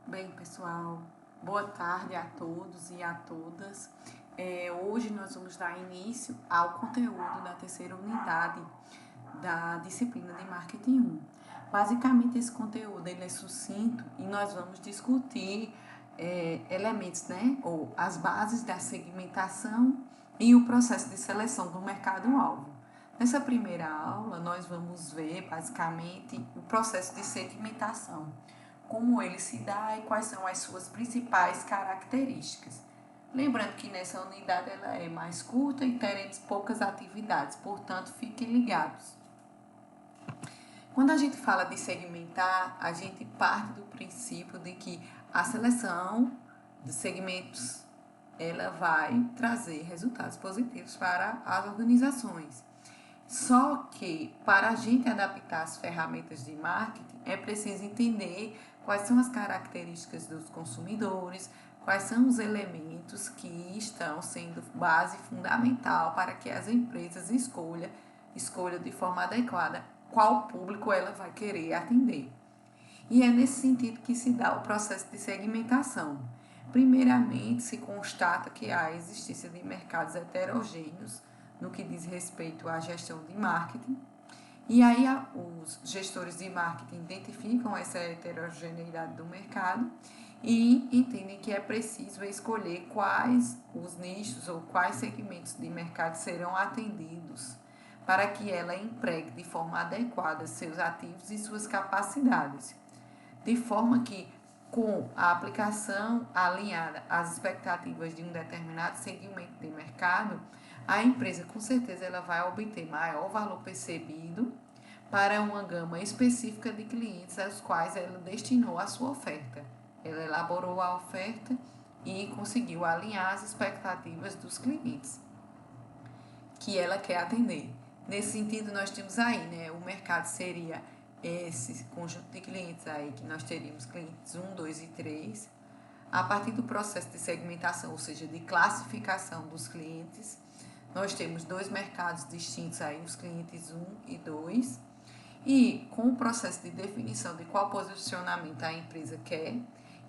Bem, pessoal, boa tarde a todos e a todas. Hoje nós vamos dar início ao conteúdo da terceira unidade da disciplina de Marketing 1. Basicamente, esse conteúdo ele é sucinto e nós vamos discutir elementos, né, ou as bases da segmentação e o processo de seleção do mercado-alvo. Nessa primeira aula, nós vamos ver, basicamente, o processo de segmentação, como ele se dá e quais são as suas principais características. Lembrando que nessa unidade ela é mais curta e teremos poucas atividades, portanto, fiquem ligados. Quando a gente fala de segmentar, a gente parte do princípio de que a seleção de segmentos ela vai trazer resultados positivos para as organizações. Só que para a gente adaptar as ferramentas de marketing, é preciso entender quais são as características dos consumidores, quais são os elementos que estão sendo base fundamental para que as empresas escolham de forma adequada qual público ela vai querer atender. E é nesse sentido que se dá o processo de segmentação. Primeiramente, se constata que há a existência de mercados heterogêneos no que diz respeito à gestão de marketing. E aí os gestores de marketing identificam essa heterogeneidade do mercado e entendem que é preciso escolher quais os nichos ou quais segmentos de mercado serão atendidos para que ela empregue de forma adequada seus ativos e suas capacidades, de forma que, com a aplicação alinhada às expectativas de um determinado segmento de mercado, a empresa com certeza ela vai obter maior valor percebido para uma gama específica de clientes aos quais ela destinou a sua oferta. Ela elaborou a oferta e conseguiu alinhar as expectativas dos clientes que ela quer atender. Nesse sentido, nós temos aí, né, o mercado seria esse conjunto de clientes aí, que nós teríamos clientes 1, 2 e 3. A partir do processo de segmentação, ou seja, de classificação dos clientes, nós temos dois mercados distintos aí, os clientes 1 e 2. E com o processo de definição de qual posicionamento a empresa quer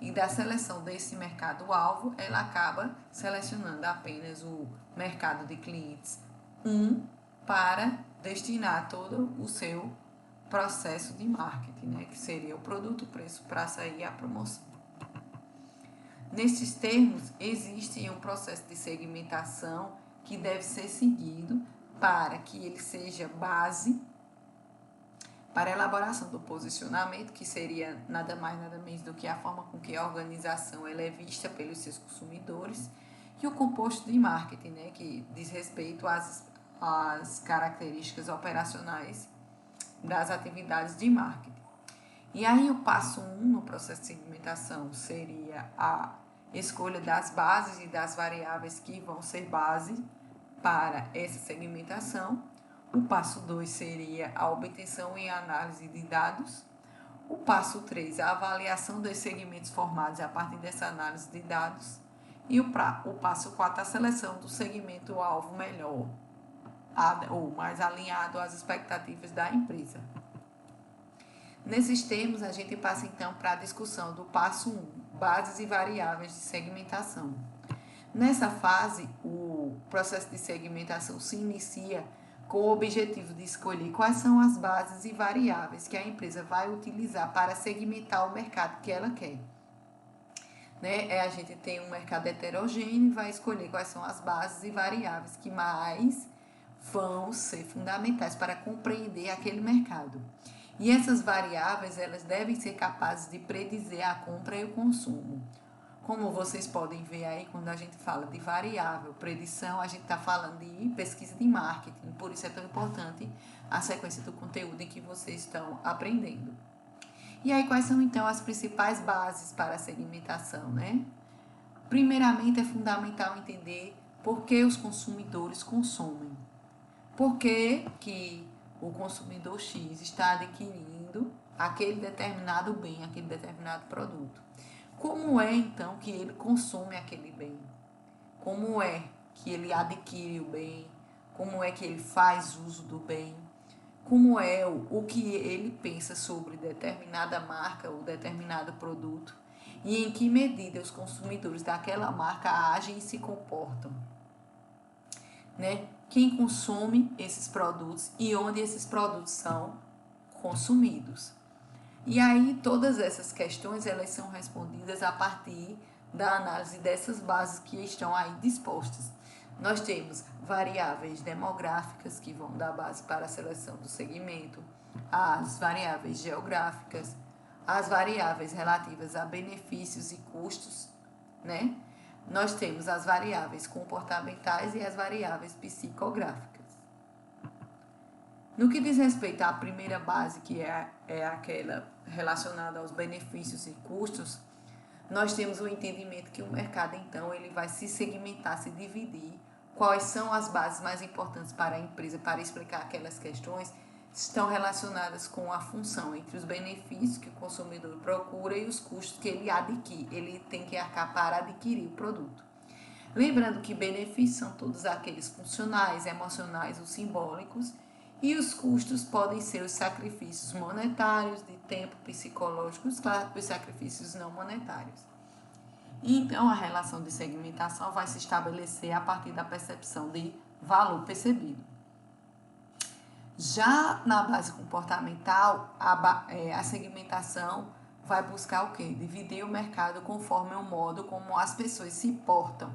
e da seleção desse mercado-alvo, ela acaba selecionando apenas o mercado de clientes 1 para destinar todo o seu processo de marketing, né, que seria o produto, o preço, praça e a promoção. Nesses termos, existe um processo de segmentação que deve ser seguido para que ele seja base para a elaboração do posicionamento, que seria nada mais nada menos do que a forma com que a organização ela é vista pelos seus consumidores, e o composto de marketing, né, que diz respeito às características operacionais das atividades de marketing. E aí o passo 1 no processo de segmentação seria a escolha das bases e das variáveis que vão ser base para essa segmentação. O passo 2 seria a obtenção e análise de dados. O passo 3, a avaliação dos segmentos formados a partir dessa análise de dados. E o passo 4, a seleção do segmento-alvo melhor, ou mais alinhado às expectativas da empresa. Nesses termos, a gente passa então para a discussão do passo 1, bases e variáveis de segmentação. Nessa fase, o processo de segmentação se inicia com o objetivo de escolher quais são as bases e variáveis que a empresa vai utilizar para segmentar o mercado que ela quer. Né? A gente tem um mercado heterogêneo e vai escolher quais são as bases e variáveis que mais vão ser fundamentais para compreender aquele mercado. E essas variáveis, elas devem ser capazes de predizer a compra e o consumo. Como vocês podem ver aí, quando a gente fala de variável, predição, a gente está falando de pesquisa de marketing. Por isso é tão importante a sequência do conteúdo em que vocês estão aprendendo. E aí, quais são, então, as principais bases para a segmentação, né? Primeiramente, é fundamental entender por que os consumidores consomem. Por que o consumidor X está adquirindo aquele determinado bem, aquele determinado produto. Como é, então, que ele consome aquele bem? Como é que ele adquire o bem? Como é que ele faz uso do bem? Como é o que ele pensa sobre determinada marca ou determinado produto? e em que medida os consumidores daquela marca agem e se comportam, né? Quem consome esses produtos e onde esses produtos são consumidos. E aí todas essas questões elas são respondidas a partir da análise dessas bases que estão aí dispostas. Nós temos variáveis demográficas que vão dar base para a seleção do segmento, as variáveis geográficas, as variáveis relativas a benefícios e custos, né? Nós temos as variáveis comportamentais e as variáveis psicográficas. No que diz respeito à primeira base, que é aquela relacionada aos benefícios e custos, nós temos o entendimento que o mercado, então, ele vai se segmentar, se dividir. Quais são as bases mais importantes para a empresa para explicar aquelas questões estão relacionadas com a função entre os benefícios que o consumidor procura e os custos que ele tem que arcar para adquirir o produto. Lembrando que benefícios são todos aqueles funcionais, emocionais ou simbólicos, e os custos podem ser os sacrifícios monetários, de tempo, psicológicos, claro, os sacrifícios não monetários. Então, a relação de segmentação vai se estabelecer a partir da percepção de valor percebido. Já na base comportamental, a segmentação vai buscar o quê? Dividir o mercado conforme o modo como as pessoas se portam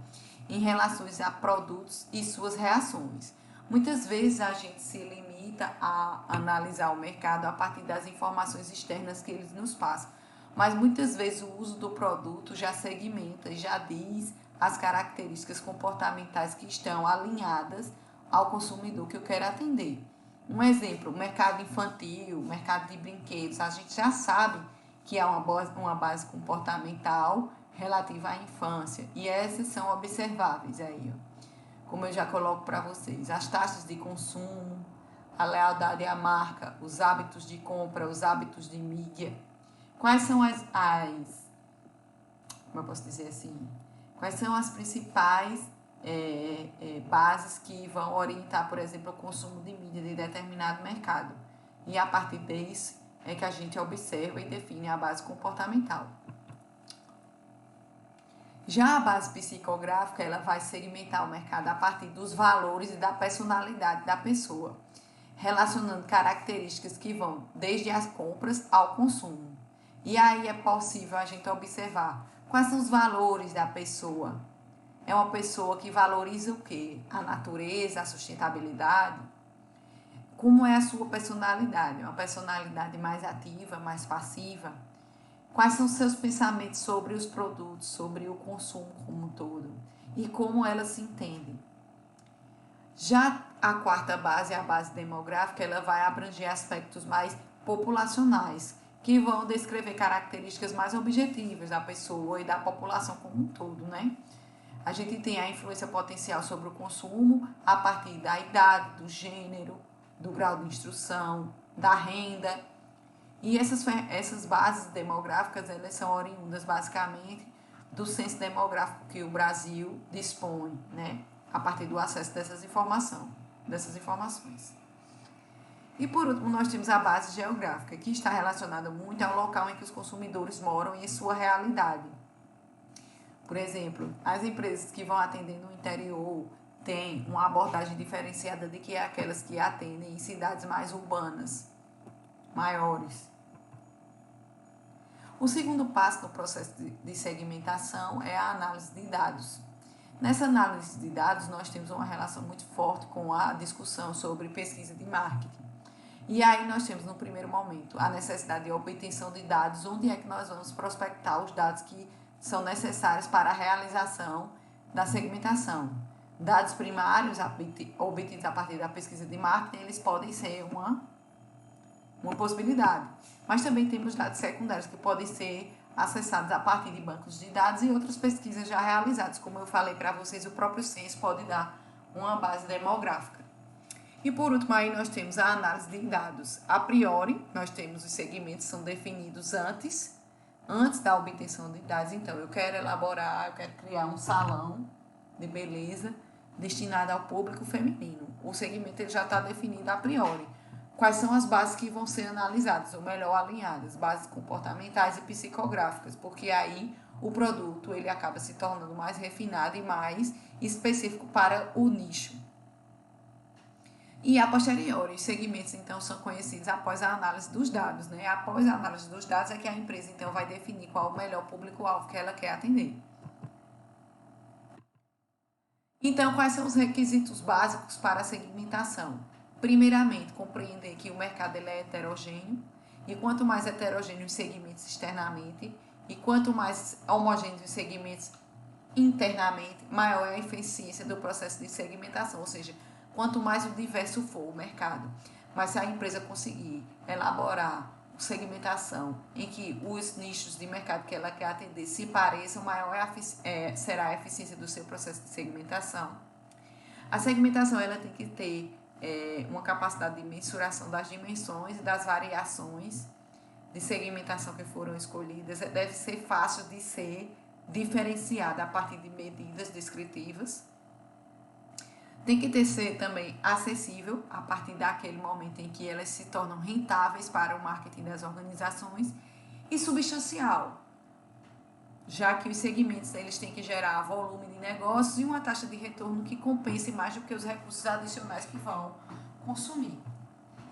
em relação a produtos e suas reações. Muitas vezes a gente se limita a analisar o mercado a partir das informações externas que eles nos passam, mas muitas vezes o uso do produto já segmenta e já diz as características comportamentais que estão alinhadas ao consumidor que eu quero atender. Um exemplo, mercado infantil, mercado de brinquedos, a gente já sabe que há uma base comportamental relativa à infância, e essas são observáveis aí, ó. Como eu já coloco para vocês, as taxas de consumo, a lealdade à marca, os hábitos de compra, os hábitos de mídia. Quais são como eu posso dizer assim, quais são as principais bases que vão orientar, por exemplo, o consumo de mídia de determinado mercado? E a partir disso é que a gente observa e define a base comportamental. Já a base psicográfica, ela vai segmentar o mercado a partir dos valores e da personalidade da pessoa, relacionando características que vão desde as compras ao consumo. E aí é possível a gente observar quais são os valores da pessoa. É uma pessoa que valoriza o quê? A natureza, a sustentabilidade. Como é a sua personalidade? É uma personalidade mais ativa, mais passiva? Quais são seus pensamentos sobre os produtos, sobre o consumo como um todo? E como ela se entende? Já a quarta base, a base demográfica, ela vai abranger aspectos mais populacionais, que vão descrever características mais objetivas da pessoa e da população como um todo, né? A gente tem a influência potencial sobre o consumo a partir da idade, do gênero, do grau de instrução, da renda. E essas bases demográficas, elas são oriundas basicamente do censo demográfico que o Brasil dispõe, né? A partir do acesso dessas informações. E por último, nós temos a base geográfica, que está relacionada muito ao local em que os consumidores moram e em sua realidade. Por exemplo, as empresas que vão atender no interior têm uma abordagem diferenciada de que aquelas que atendem em cidades mais urbanas, maiores. O segundo passo no processo de segmentação é a análise de dados. Nessa análise de dados, nós temos uma relação muito forte com a discussão sobre pesquisa de marketing. E aí nós temos, no primeiro momento, a necessidade de obtenção de dados, onde é que nós vamos prospectar os dados que são necessários para a realização da segmentação. Dados primários obtidos a partir da pesquisa de marketing, eles podem ser uma possibilidade. Mas também temos dados secundários que podem ser acessados a partir de bancos de dados e outras pesquisas já realizadas. Como eu falei para vocês, o próprio censo pode dar uma base demográfica. E por último, aí nós temos a análise de dados. A priori, nós temos os segmentos que são definidos antes da obtenção de dados. Então, eu quero criar um salão de beleza destinado ao público feminino. O segmento ele já está definido a priori. quais são as bases que vão ser analisadas, ou melhor, alinhadas, bases comportamentais e psicográficas, porque aí o produto ele acaba se tornando mais refinado e mais específico para o nicho. E a posteriori, os segmentos, então, são conhecidos após a análise dos dados, né? Após a análise dos dados é que a empresa, então, vai definir qual o melhor público-alvo que ela quer atender. Então, quais são os requisitos básicos para a segmentação? Primeiramente, compreender que o mercado ele é heterogêneo, e quanto mais heterogêneo os segmentos externamente, e quanto mais homogêneos os segmentos internamente, maior é a eficiência do processo de segmentação, ou seja, quanto mais o diverso for o mercado. Mas se a empresa conseguir elaborar segmentação em que os nichos de mercado que ela quer atender se pareçam, maior será a eficiência do seu processo de segmentação. A segmentação ela tem que ter uma capacidade de mensuração das dimensões e das variações de segmentação que foram escolhidas. Deve ser fácil de ser diferenciada a partir de medidas descritivas. Tem que ser também acessível a partir daquele momento em que elas se tornam rentáveis para o marketing das organizações e substancial, já que os segmentos eles têm que gerar volume de negócios e uma taxa de retorno que compense mais do que os recursos adicionais que vão consumir.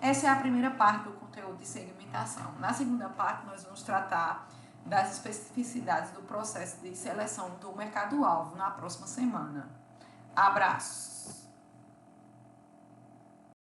Essa é a primeira parte do conteúdo de segmentação. Na segunda parte, nós vamos tratar das especificidades do processo de seleção do mercado-alvo na próxima semana. Abraços!